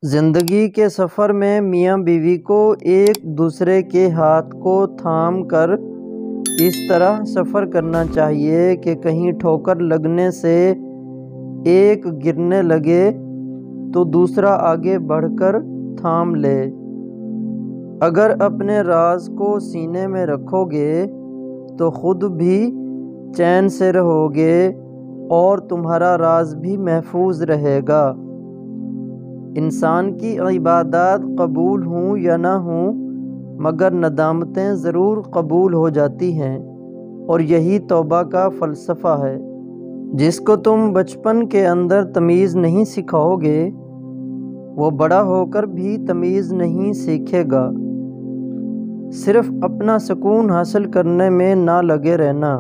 زندگی کے سفر میں میاں بیوی کو ایک دوسرے کے ہاتھ کو تھام کر اس طرح سفر کرنا چاہیے کہ کہیں ٹھوکر لگنے سے ایک گرنے لگے تو دوسرا آگے بڑھ کر تھام لے۔ اگر اپنے راز کو سینے میں رکھو گے تو خود بھی چین سے رہو گے اور تمہارا راز بھی محفوظ رہے گا۔ انسان کی عبادات قبول ہوں یا نہ ہوں مگر ندامتیں ضرور قبول ہو جاتی ہیں، اور یہی توبہ کا فلسفہ ہے۔ جس کو تم بچپن کے اندر تمیز نہیں سکھاؤ گے وہ بڑا ہو کر بھی تمیز نہیں سیکھے گا۔ صرف اپنا سکون حاصل کرنے میں نہ لگے رہنا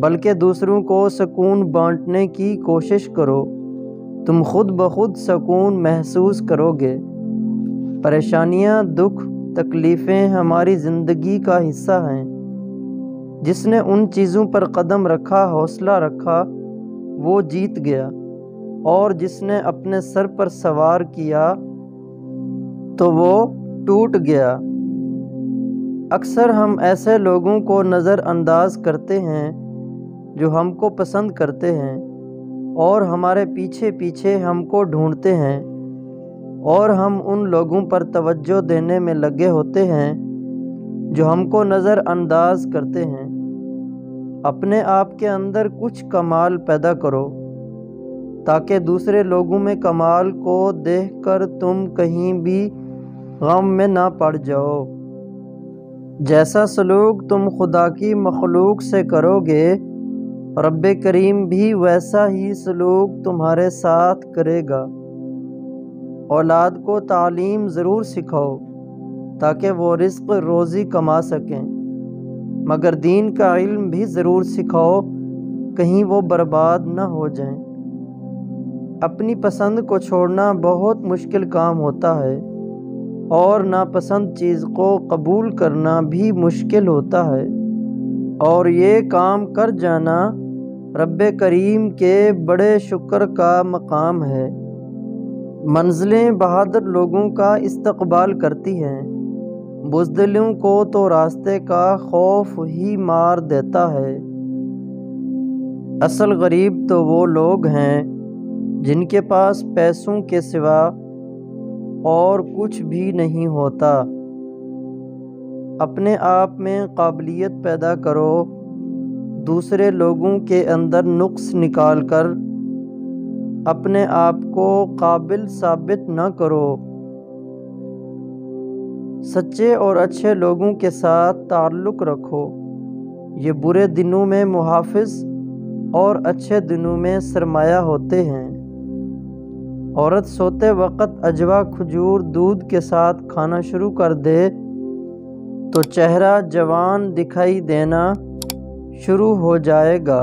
بلکہ دوسروں کو سکون بانٹنے کی کوشش کرو، تم خود بخود سکون محسوس کرو گے۔ پریشانیاں، دکھ، تکلیفیں ہماری زندگی کا حصہ ہیں۔ جس نے ان چیزوں پر قدم رکھا، حوصلہ رکھا، وہ جیت گیا، اور جس نے اپنے سر پر سوار کیا تو وہ ٹوٹ گیا۔ اکثر ہم ایسے لوگوں کو نظر انداز کرتے ہیں جو ہم کو پسند کرتے ہیں اور ہمارے پیچھے پیچھے ہم کو ڈھونڈتے ہیں، اور ہم ان لوگوں پر توجہ دینے میں لگے ہوتے ہیں جو ہم کو نظر انداز کرتے ہیں۔ اپنے آپ کے اندر کچھ کمال پیدا کرو تاکہ دوسرے لوگوں میں کمال کو دیکھ کر تم کہیں بھی غم میں نہ پڑ جاؤ۔ جیسا سلوک تم خدا کی مخلوق سے کرو گے رب کریم بھی ویسا ہی سلوک تمہارے ساتھ کرے گا۔ اولاد کو تعلیم ضرور سکھاؤ تاکہ وہ رزق روزی کما سکیں، مگر دین کا علم بھی ضرور سکھاؤ کہیں وہ برباد نہ ہو جائیں۔ اپنی پسند کو چھوڑنا بہت مشکل کام ہوتا ہے، اور ناپسند چیز کو قبول کرنا بھی مشکل ہوتا ہے، اور یہ کام کر جانا رب کریم کے بڑے شکر کا مقام ہے۔ منزلیں بہادر لوگوں کا استقبال کرتی ہیں، بزدلوں کو تو راستے کا خوف ہی مار دیتا ہے۔ اصل غریب تو وہ لوگ ہیں جن کے پاس پیسوں کے سوا اور کچھ بھی نہیں ہوتا۔ اپنے آپ میں قابلیت پیدا کرو، دوسرے لوگوں کے اندر نقص نکال کر اپنے آپ کو قابل ثابت نہ کرو۔ سچے اور اچھے لوگوں کے ساتھ تعلق رکھو، یہ برے دنوں میں محافظ اور اچھے دنوں میں سرمایہ ہوتے ہیں۔ عورت سوتے وقت اجوا، کھجور، دودھ کے ساتھ کھانا شروع کر دے تو چہرہ جوان دکھائی دینا شروع ہو جائے گا۔